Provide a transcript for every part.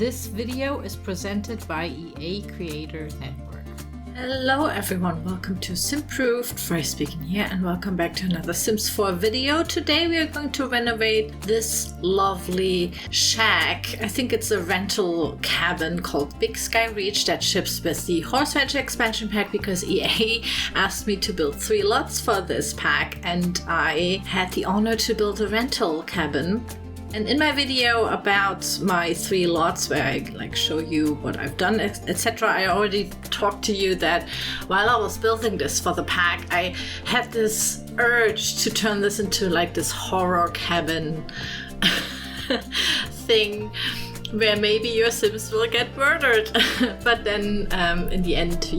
This video is presented by EA Creator Network. Hello everyone, welcome to Simproved, Fry speaking here, and welcome back to another Sims 4 video. Today we are going to renovate this lovely shack. I think it's a rental cabin called Big Sky Reach that ships with the Horse Ranch expansion pack because EA asked me to build 3 lots for this pack, and I had the honor to build a rental cabin. And in my video about my 3 lots where I show you what I've done, etc., I already talked to you that while I was building this for the pack, I had this urge to turn this into this horror cabin thing where maybe your Sims will get murdered. But then in the end,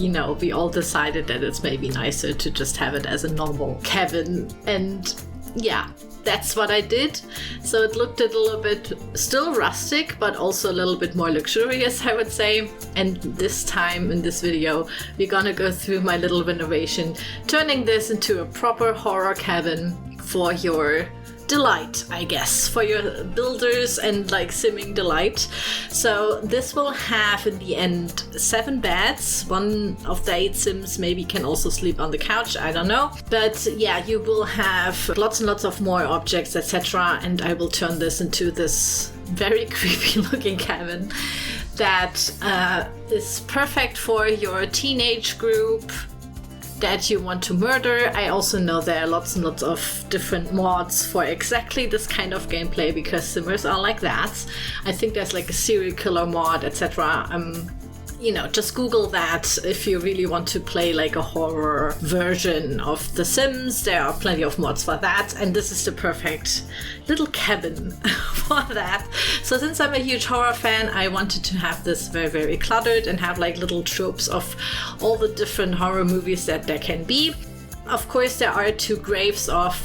we all decided that it's maybe nicer to just have it as a normal cabin. And yeah, that's what I did. So it looked a little bit still rustic, but also a little bit more luxurious, I would say. And this time in this video, we're gonna go through my little renovation, turning this into a proper horror cabin for your delight, I guess, for your builders and simming delight. So this will have in the end 7 beds. One of the 8 Sims maybe can also sleep on the couch, I don't know. But yeah, you will have lots and lots of more objects, etc. And I will turn this into this very creepy looking cabin that is perfect for your teenage group that you want to murder. I also know there are lots and lots of different mods for exactly this kind of gameplay because Simmers are like that. I think there's a serial killer mod, etc. Just Google that if you really want to play a horror version of The Sims. There are plenty of mods for that, and this is the perfect little cabin for that. So since I'm a huge horror fan, I wanted to have this very, very cluttered and have little tropes of all the different horror movies that there can be. Of course, there are 2 gravestones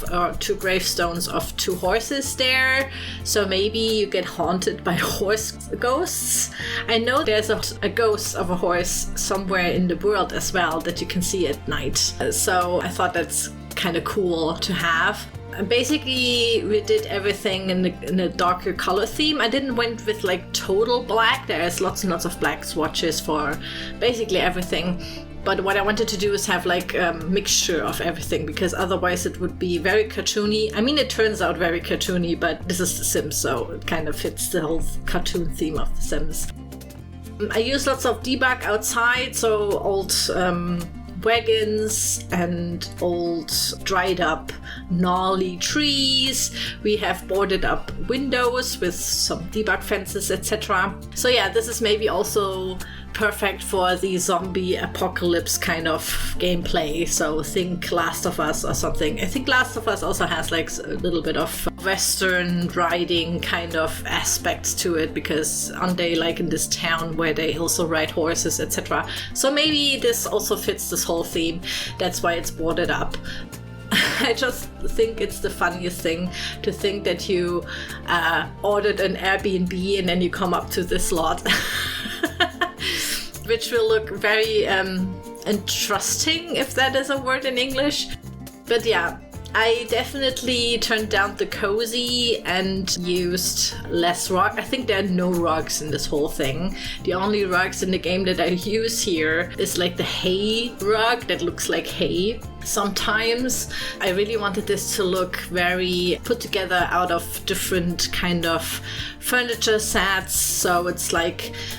of 2 horses there, so maybe you get haunted by horse ghosts. I know there's a ghost of a horse somewhere in the world as well that you can see at night, so I thought that's kind of cool to have. And basically, we did everything in a darker color theme. I didn't went with total black. There's lots and lots of black swatches for basically everything. But what I wanted to do is have a mixture of everything, because otherwise it would be very cartoony. I mean, it turns out very cartoony, but this is The Sims, so it kind of fits the whole cartoon theme of The Sims. I use lots of debug outside, so old wagons and old dried up gnarly trees. We have boarded up windows with some debug fences, etc. So yeah, this is maybe also perfect for the zombie apocalypse kind of gameplay. So think Last of Us or something. I think Last of Us also has a little bit of western riding kind of aspects to it, because aren't they in this town where they also ride horses, etc. So maybe this also fits this whole theme. That's why it's boarded up. I just think it's the funniest thing to think that you ordered an Airbnb and then you come up to this lot. Which will look very interesting, if that is a word in English. But yeah, I definitely turned down the cozy and used less rug. I think there are no rugs in this whole thing. The only rugs in the game that I use here is the hay rug that looks like hay. Sometimes I really wanted this to look very put together out of different kind of furniture sets. So it's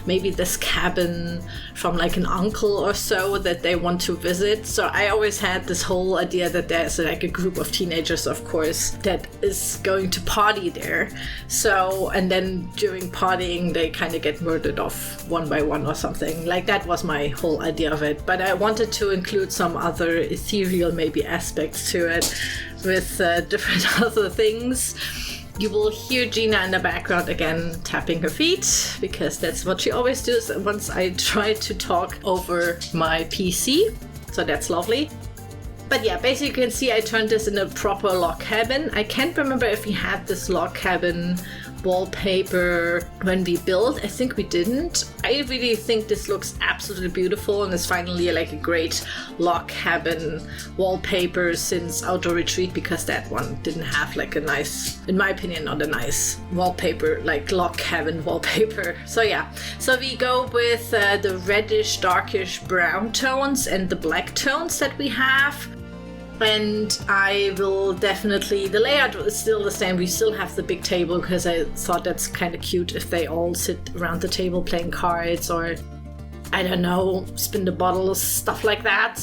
maybe this cabin from an uncle or so that they want to visit. So I always had this whole idea that there's a group of teenagers, of course, that is going to party there. So, and then during partying, they kind of get murdered off one by one or something. That was my whole idea of it. But I wanted to include some other ethereal maybe aspects to it with different other things. You will hear Gina in the background again tapping her feet, because that's what she always does once I try to talk over my PC. So that's lovely. But yeah, basically you can see I turned this in a proper log cabin. I can't remember if we had this log cabin wallpaper when we built. I think we didn't. I really think this looks absolutely beautiful and is finally like a great log cabin wallpaper since Outdoor Retreat, because that one didn't have like a nice, in my opinion, not a nice wallpaper, like log cabin wallpaper. So yeah, so we go with the reddish, darkish brown tones and the black tones that we have. And I will definitely, the layout is still the same. We still have the big table because I thought that's kind of cute if they all sit around the table playing cards or, I don't know, spin the bottles, stuff like that.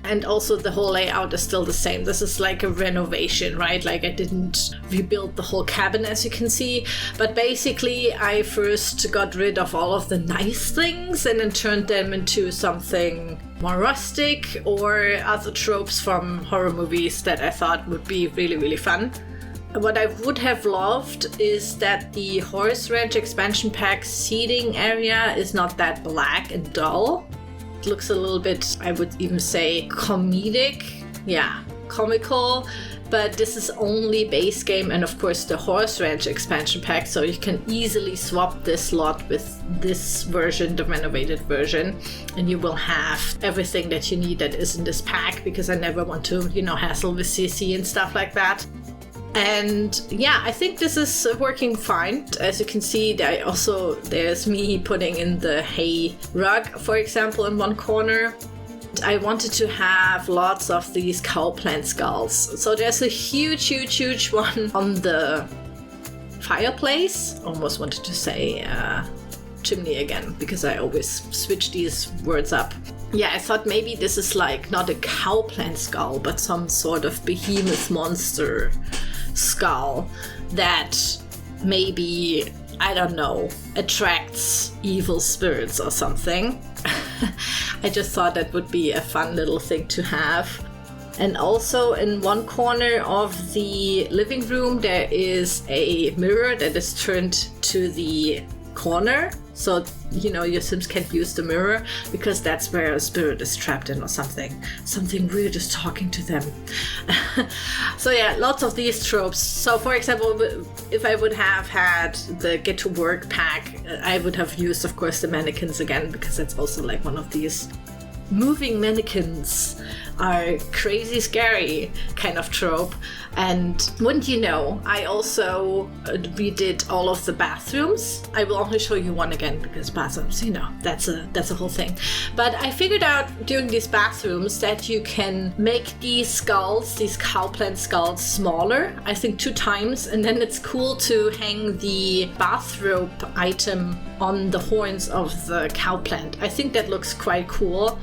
And also the whole layout is still the same. This is like a renovation, right? Like I didn't rebuild the whole cabin, as you can see. But basically I first got rid of all of the nice things and then turned them into something more rustic or other tropes from horror movies that I thought would be really, really fun. What I would have loved is that the Horse Ranch expansion pack seating area is not that black and dull. It looks a little bit, I would even say, comedic. Yeah, comical. But this is only base game and of course the Horse Ranch expansion pack, so you can easily swap this lot with this version, the renovated version, and you will have everything that you need that is in this pack, because I never want to, hassle with CC and stuff like that. And yeah, I think this is working fine. As you can see, there's me putting in the hay rug, for example, in one corner. I wanted to have lots of these cow plant skulls. So there's a huge one on the fireplace. Almost wanted to say chimney again, because I always switch these words up. Yeah, I thought maybe this is like not a cow plant skull, but some sort of behemoth monster skull that maybe, I don't know, attracts evil spirits or something. I just thought that would be a fun little thing to have. And also in one corner of the living room there is a mirror that is turned to the corner, so your Sims can't use the mirror because that's where a spirit is trapped in or something weird is talking to them. So yeah, lots of these tropes. So for example, if I would have had the Get to Work pack, I would have used, of course, the mannequins again, because that's also like one of these moving mannequins are crazy scary kind of trope. And wouldn't you know, I also redid all of the bathrooms. I will only show you one again because bathrooms, that's a whole thing. But I figured out during these bathrooms that you can make these skulls, these cowplant skulls, smaller, I think 2 times, and then it's cool to hang the bathrobe item on the horns of the cowplant. I think that looks quite cool.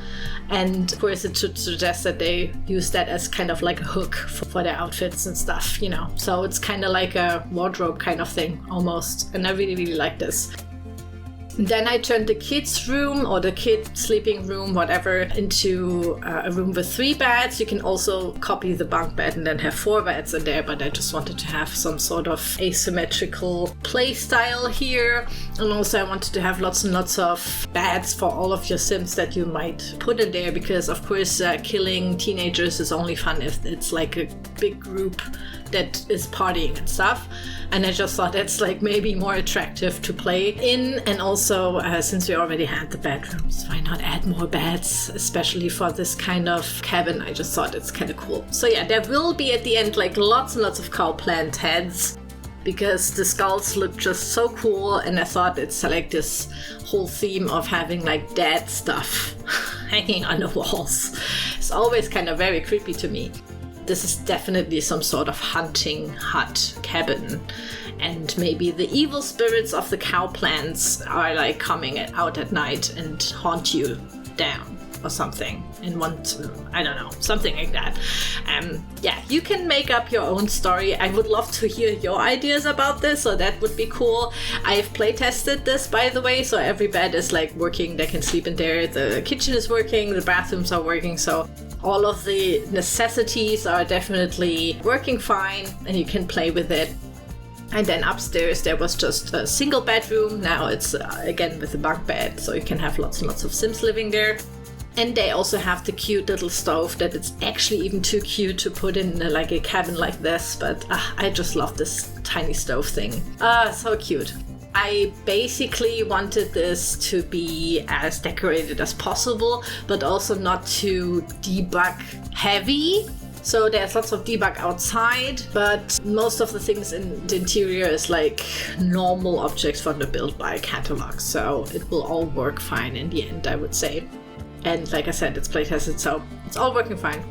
And of course it should suggest that they use that as kind of like a hook for their outfits and stuff, So it's kind of like a wardrobe kind of thing almost. And I really, really like this. Then I turned the kids' room or the kid sleeping room, whatever, into a room with 3 beds. You can also copy the bunk bed and then have 4 beds in there, but I just wanted to have some sort of asymmetrical play style here. And also I wanted to have lots and lots of beds for all of your Sims that you might put in there, because of course killing teenagers is only fun if it's like a big group that is partying and stuff. And I just thought that's like maybe more attractive to play in. And also since we already had the bedrooms, why not add more beds, especially for this kind of cabin? I just thought it's kind of cool. So yeah, there will be at the end like lots and lots of cow plant heads, because the skulls look just so cool. And I thought it's like this whole theme of having like dead stuff hanging on the walls. It's always kind of very creepy to me. This is definitely some sort of hunting hut cabin, and maybe the evil spirits of the cow plants are like coming out at night and haunt you down or something and want to, I don't know, something like that. Yeah, you can make up your own story. I would love to hear your ideas about this, so that would be cool. I've play tested this, by the way, so every bed is like working, they can sleep in there, the kitchen is working, the bathrooms are working, so all of the necessities are definitely working fine and you can play with it. And then upstairs there was just a single bedroom. Now it's again with a bunk bed, so you can have lots and lots of Sims living there. And they also have the cute little stove that it's actually even too cute to put in like a cabin like this, but I just love this tiny stove thing. So cute. I basically wanted this to be as decorated as possible, but also not too debug heavy. So there's lots of debug outside, but most of the things in the interior is like normal objects from the Build By catalog. So it will all work fine in the end, I would say. And like I said, it's playtested, so it's all working fine.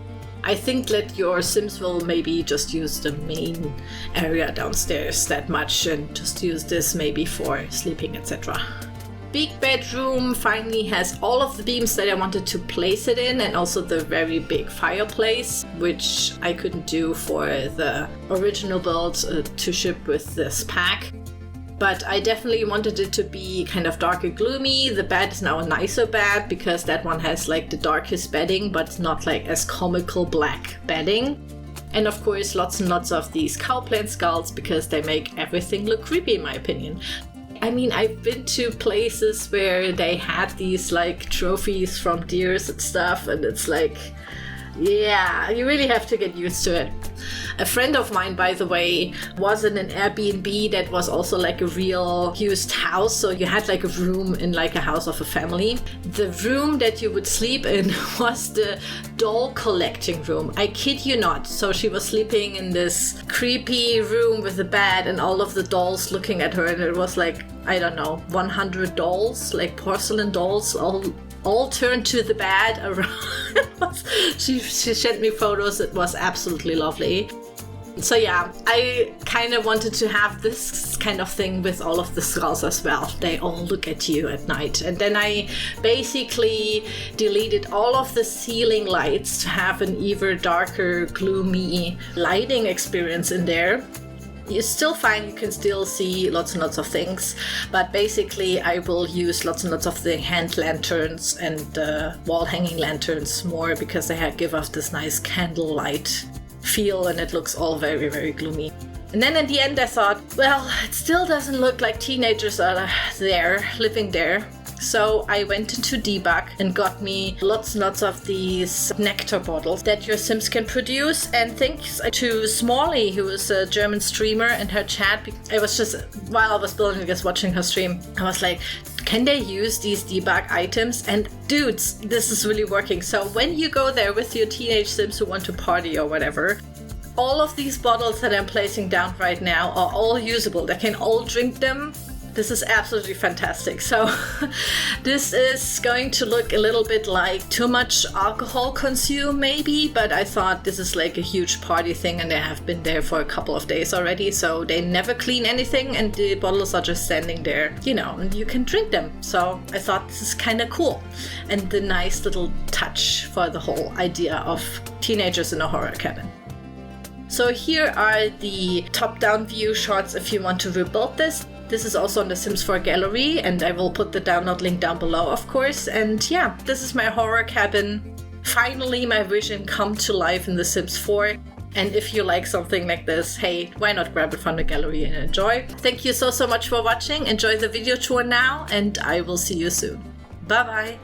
I think that your Sims will maybe just use the main area downstairs that much and just use this maybe for sleeping, etc. Big bedroom finally has all of the beams that I wanted to place it in, and also the very big fireplace, which I couldn't do for the original build to ship with this pack. But I definitely wanted it to be kind of dark and gloomy. The bed is now a nicer bed because that one has like the darkest bedding, but it's not like as comical black bedding. And of course, lots and lots of these cowplant skulls because they make everything look creepy in my opinion. I mean, I've been to places where they had these like trophies from deers and stuff, and it's like, yeah, you really have to get used to it. A friend of mine, by the way, was in an Airbnb that was also like a real used house. So you had like a room in like a house of a family. The room that you would sleep in was the doll collecting room. I kid you not. So she was sleeping in this creepy room with a bed and all of the dolls looking at her. And it was like, I don't know, 100 dolls, like porcelain dolls, all turned to the bed around. She sent me photos. It was absolutely lovely. So yeah, I kind of wanted to have this kind of thing with all of the skulls as well. They all look at you at night. And then I basically deleted all of the ceiling lights to have an even darker, gloomy lighting experience in there. You still find you can still see lots and lots of things, but basically I will use lots and lots of the hand lanterns and the wall hanging lanterns more because they give off this nice candlelight feel and it looks all very, very gloomy. And then in the end I thought, well, it still doesn't look like teenagers are there, living there. So I went into debug and got me lots and lots of these nectar bottles that your Sims can produce. And thanks to Smalley, who is a German streamer, and her chat, I was just, while I was building this, watching her stream, I was like, can they use these debug items? And dudes, this is really working. So when you go there with your teenage Sims who want to party or whatever, all of these bottles that I'm placing down right now are all usable. They can all drink them. This is absolutely fantastic. So this is going to look a little bit like too much alcohol consumed maybe, but I thought this is like a huge party thing and they have been there for a couple of days already, so they never clean anything and the bottles are just standing there, you know, and you can drink them. So I thought this is kind of cool and the nice little touch for the whole idea of teenagers in a horror cabin. So here are the top-down view shots if you want to rebuild this. This is also on the Sims 4 gallery, and I will put the download link down below, of course. And yeah, this is my horror cabin. Finally, my vision come to life in the Sims 4. And if you like something like this, hey, why not grab it from the gallery and enjoy? Thank you so much for watching. Enjoy the video tour now, and I will see you soon. Bye-bye.